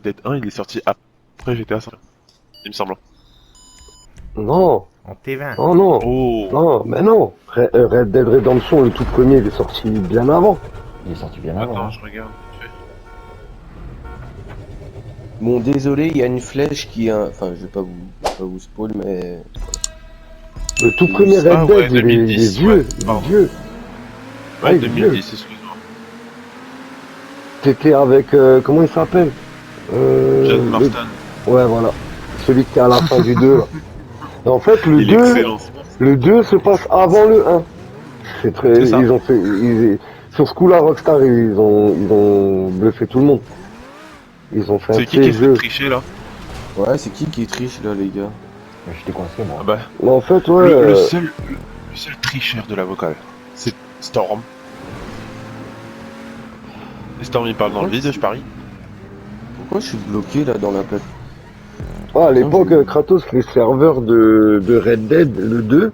Red Dead 1, il est sorti après GTA 5. Il me semble. Non, En T20. non, non, Oh. non, mais non. Red Dead Redemption, le tout premier, il est sorti bien avant. Il est sorti bien avant. Attends, Hein. je regarde. Vite fait. Bon, désolé, il y a une flèche qui a... Enfin, je vais pas vous spoil, mais... Le tout premier Red Ah ouais, Dead, il est 2010, vieux, ouais, il est pardon. vieux. Ouais, il est vieux. 2010, excuse-moi. T'étais avec, comment il s'appelle John le- Marston. Ouais, voilà. Celui qui est à la fin du 2, là. Et en fait, le Il est 2, excellent. le 2 se passe avant le 1. C'est très, C'est ça. ils ont fait, sur ce coup-là, Rockstar, ils ont bluffé tout le monde. Ils ont fait C'est un qui essaie de jeu. tricher là? Ouais, c'est qui triche, là, les gars? Mais j'étais coincé, moi. Ah bah, Mais en fait, ouais, le seul tricheur de la vocale, c'est Storm. Et Storm il parle dans le vide, je parie. Pourquoi je suis bloqué, là, dans la plate? à l'époque, Kratos, les serveurs de Red Dead, le 2,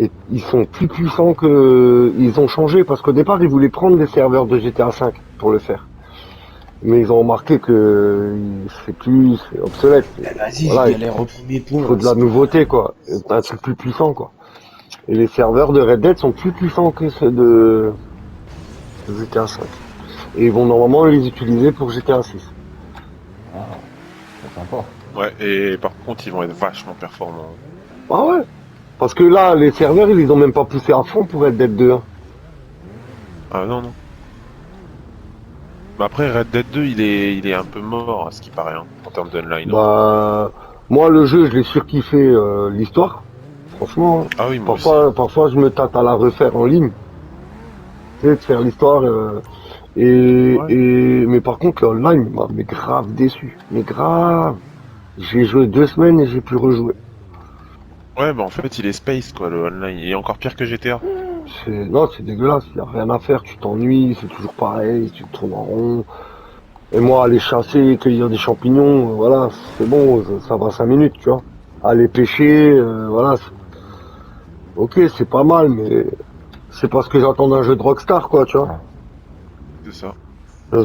et ils sont plus puissants que, ils ont changé, parce qu'au départ, ils voulaient prendre les serveurs de GTA 5 pour le faire. Mais ils ont remarqué que c'est obsolète. Vas-y, Voilà, je galère au premier il point. faut de la nouveauté, quoi. Un truc plus puissant, quoi. Et les serveurs de Red Dead sont plus puissants que ceux de GTA 5. Et ils vont normalement les utiliser pour GTA 6. Ah, c'est sympa. Ouais, et par contre, ils vont être vachement performants. Ah ouais. Parce que là, les serveurs, ils les ont même pas poussés à fond pour Red Dead 2. Hein. Ah non, non. Mais après, Red Dead 2, il est un peu mort, à ce qui paraît, hein, en termes d'online. Hein. Bah, moi, le jeu, je l'ai surkiffé l'histoire. Franchement, Ah oui, moi aussi. parfois, je me tâte à la refaire en ligne. Tu sais, de faire l'histoire. Mais par contre, le online, mais grave déçu. Mais grave. J'ai joué 2 semaines et j'ai pu rejouer. Ouais, bah en fait, il est space, quoi, le online. Il est encore pire que GTA. Non, c'est dégueulasse. Y a rien à faire. Tu t'ennuies. C'est toujours pareil. Tu te tournes en rond. Et moi, aller chasser, cueillir des champignons, voilà, c'est bon. Ça va 5 minutes, tu vois. Aller pêcher, voilà. Ok, c'est pas mal, mais c'est pas ce que j'attends d'un jeu de Rockstar, quoi, tu vois. C'est ça.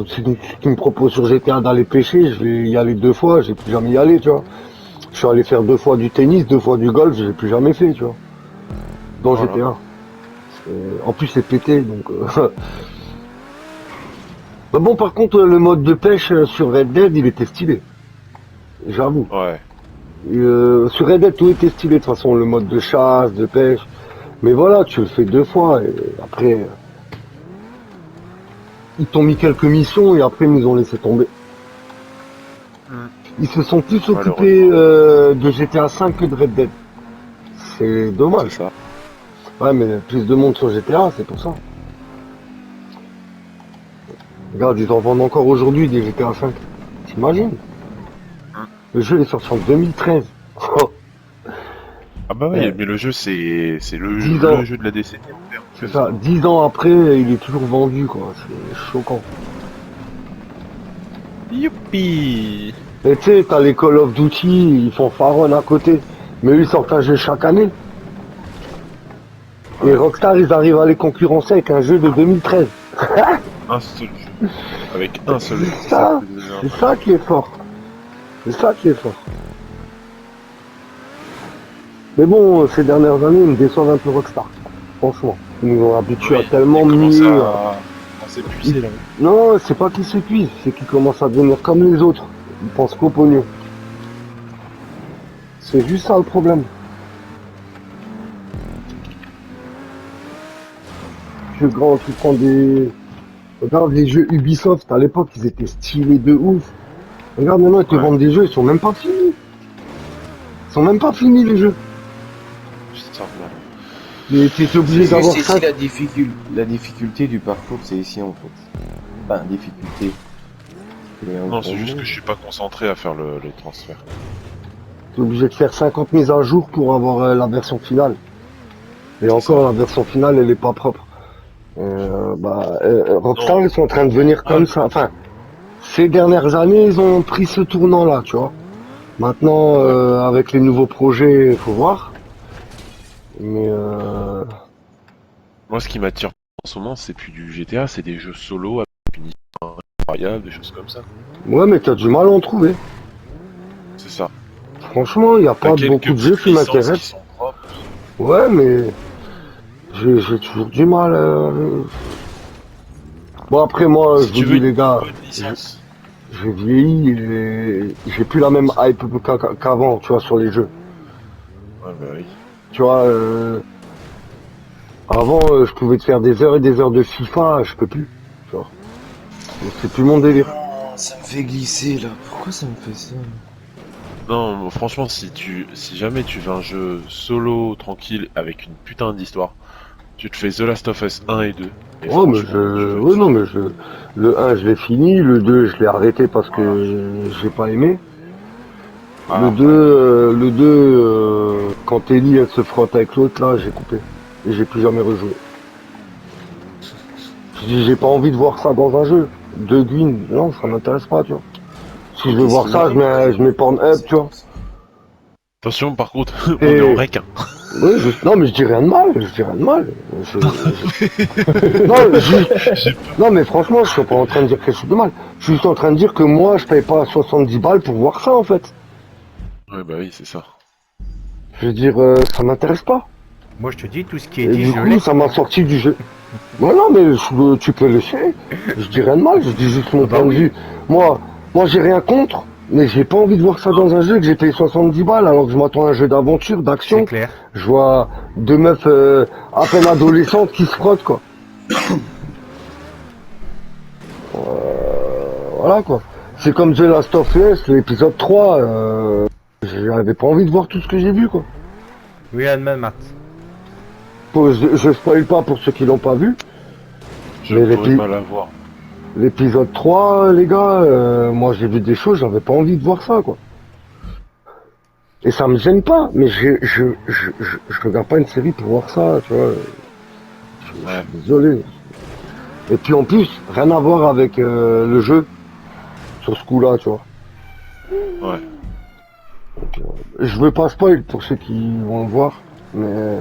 Si tu me proposes sur GTA d'aller pêcher, je vais y aller 2 fois, j'ai plus jamais y aller, tu vois. Je suis allé faire 2 fois du tennis, 2 fois du golf, j'ai plus jamais fait, tu vois. Dans Voilà. GTA. En plus, c'est pété, donc... Mais bon, par contre, le mode de pêche sur Red Dead, il était stylé. J'avoue. Ouais. Sur Red Dead, tout était stylé, de toute façon, le mode de chasse, de pêche. Mais voilà, tu le fais 2 fois, et après... Ils t'ont mis quelques missions, et après, ils nous ont laissé tomber. Ils se sont plus occupés de GTA 5 que de Red Dead. C'est dommage. C'est ça. Ouais, mais plus de monde sur GTA, c'est pour ça. Regarde, ils en vendent encore aujourd'hui des GTA 5. T'imagines? Le jeu est sorti en 2013. Ah bah oui, Ouais. mais le jeu, c'est le 10 jeu, ans. le jeu de la décennie. C'est ça, 10 ans après, il est toujours vendu, quoi. C'est choquant. Youpi. Et tu sais, t'as les Call of Duty, ils font Faron à côté. Mais eux, ils sortent un jeu chaque année. Et Rockstar, ils arrivent à les concurrencer avec un jeu de 2013. Un seul jeu. Avec un seul jeu. C'est ça qui est fort. C'est ça qui est fort. Mais bon, ces dernières années, ils me déçoivent un peu Rockstar. Franchement. Ils nous ont habitués à tellement mieux. à s'épuiser là. Non, c'est pas qu'ils s'épuisent, c'est qu'ils commencent à devenir comme les autres. Ils pensent qu'au pognon. C'est juste ça le problème. Tu prends des... Regarde les jeux Ubisoft, à l'époque, ils étaient stylés de ouf. Regarde maintenant, ils te vendent des jeux, ils sont même pas finis. Ils sont même pas finis les jeux. Putain, merde. Mais t'es obligé d'avoir C'est ça. ici la difficulté du parcours, c'est ici, en fait. Enfin, difficulté. Non, c'est juste que je suis pas concentré à faire le transfert. T'es obligé de faire 50 mises à jour pour avoir la version finale. Et encore, la version finale, elle est pas propre. Rockstar, ils sont en train de venir comme ça. Enfin, ces dernières années, ils ont pris ce tournant-là, tu vois. Maintenant, avec les nouveaux projets, il faut voir. Mais Moi, ce qui m'attire en ce moment, c'est plus du GTA, c'est des jeux solo avec une histoire variables, des choses comme ça. Ouais, mais t'as du mal à en trouver. C'est ça. Franchement, il n'y a pas T'as beaucoup quelques de jeux qui licences qui m'intéressent. sont propres. Ouais, mais j'ai toujours du mal. Bon, après, moi, Si je tu vous veux dis, les une gars, bonne licence. j'ai vieilli et j'ai plus la même hype qu'avant, tu vois, sur les jeux. Ouais, bah oui. Tu vois, avant, je pouvais te faire des heures et des heures de FIFA, je peux plus. Tu vois. C'est plus mon délire. Ça me fait glisser là. Pourquoi ça me fait ça? Non, franchement, si jamais tu veux un jeu solo, tranquille, avec une putain d'histoire, tu te fais The Last of Us 1 et 2. Et Ouais, mais franchement, ouais, non, mais le 1, je l'ai fini, le 2, je l'ai arrêté parce que j'ai pas aimé. Ah, Le 2, quand Ellie, elle se frotte avec l'autre, là, j'ai coupé. Et j'ai plus jamais rejoué. J'ai pas envie de voir ça dans un jeu. De Gwyn, non, ça m'intéresse pas, tu vois. Si je veux voir ça, je mets Pornhub, tu vois. attention, par contre, on Et- est en rec. Hein. Oui, non, mais je dis rien de mal, je dis rien de mal. Non, mais franchement, je suis pas en train de dire quelque chose de mal. Je suis juste en train de dire que moi, je paye pas 70 balles pour voir ça, en fait. Ouais, bah oui, c'est ça. Je veux dire, ça m'intéresse pas. Moi, je te dis, tout ce qui est Et dit, du je coup, l'ai. ça m'a sorti du jeu. Ouais, non, mais tu peux laisser. Je dis rien de mal, je dis juste mon Bah point oui. de vue. Moi, j'ai rien contre, mais j'ai pas envie de voir ça dans un jeu que j'ai payé 70 balles alors que je m'attends à un jeu d'aventure, C'est d'action. clair. Je vois deux meufs à peine adolescentes qui se frottent, quoi. Voilà, quoi. C'est comme The Last of Us, l'épisode 3. J'avais pas envie de voir tout ce que j'ai vu, quoi. Oui, Adman, Matt. Je spoil pas pour ceux qui l'ont pas vu. Je Mais pourrais pas l'avoir. L'épisode 3, les gars, moi j'ai vu des choses, j'avais pas envie de voir ça, quoi. Et ça me gêne pas, mais je regarde pas une série pour voir ça, tu vois. Je suis désolé. Et puis en plus, rien à voir avec le jeu, sur ce coup-là, tu vois. Ouais. Donc, je veux pas spoil pour ceux qui vont le voir, mais...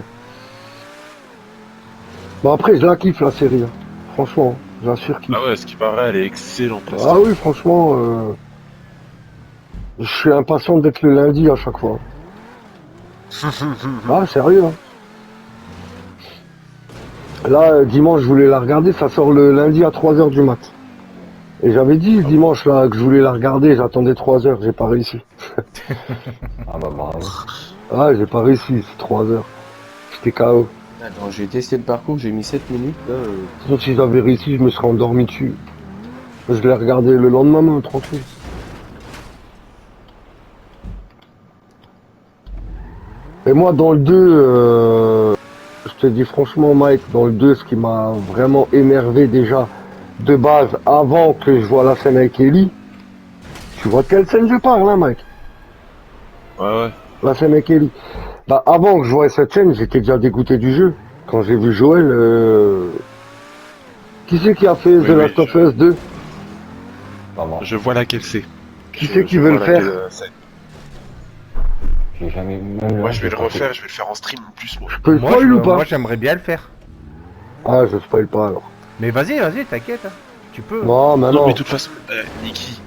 Bon après, je la kiffe la série, hein. Franchement, je la surkiffe. Ah ouais, ce qui paraît, elle est excellente. La Ah oui, franchement, je suis impatient d'être le lundi à chaque fois. Ah, sérieux, hein. Là, dimanche, je voulais la regarder, ça sort le lundi à 3h du mat. Et j'avais dit dimanche là que je voulais la regarder, j'attendais 3h, j'ai pas réussi. Ah bah bravo. Ah, j'ai pas réussi, c'est 3h. J'étais KO. Attends, j'ai testé le parcours, j'ai mis 7 minutes là. Sinon, si j'avais réussi, je me serais endormi dessus. Je l'ai regardé le lendemain, même, tranquille. Et moi, dans le 2, je te dis franchement, Mike, dans le 2, ce qui m'a vraiment énervé déjà, de base, avant que je vois la scène avec Ellie, tu vois de quelle scène je parle, hein, Mike? Ouais, ouais. La scène avec Ellie. Bah, avant que je voie cette scène, j'étais déjà dégoûté du jeu. Quand j'ai vu Joël, qui c'est qui a fait The Last of Us 2? Pas moi. Je vois laquelle c'est. Qui c'est qui veut le faire? J'ai jamais... même Moi, là, je vais le j'ai pas refaire, fait. je vais le faire en stream en plus, moi. Je peux le Moi, spoil ou pas? moi, j'aimerais bien le faire. Ah, je spoil pas alors. Mais vas-y, t'inquiète. Hein. Tu peux. Non, mais Non, non. mais de toute façon,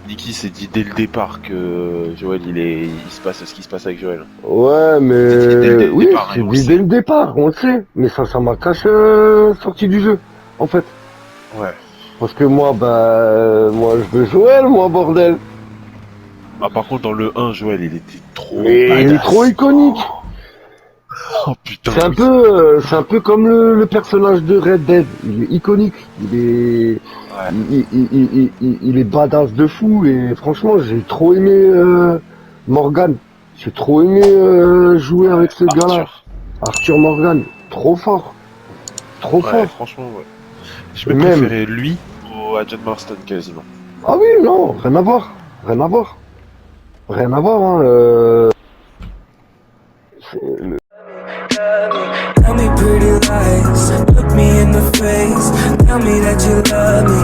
Niki s'est dit dès le départ que Joël, il se passe ce qui se passe avec Joël. Ouais, C'est dit mais dès le oui, départ, c'est hein, on dit le dès sait. le départ, on le sait. Mais ça m'a caché sorti du jeu, en fait. Ouais. Parce que moi, moi je veux Joël, moi, bordel. Ah, par contre, dans le 1, Joël, il était trop. Mais il est badass. trop iconique. Oh putain. C'est un peu comme le personnage de Red Dead. Il est iconique. Ouais. Il est badass de fou. Et franchement, j'ai trop aimé Morgan. J'ai trop aimé jouer avec ce gars-là. Arthur Morgan. Trop fort. Trop Ouais, fort. franchement, ouais. Je vais Même- préférer lui à John Marston quasiment. Ah oui, non, rien à voir. Rien à voir. Rien à voir, hein. Tell me pretty lies, look me in the face. Tell me that you love me,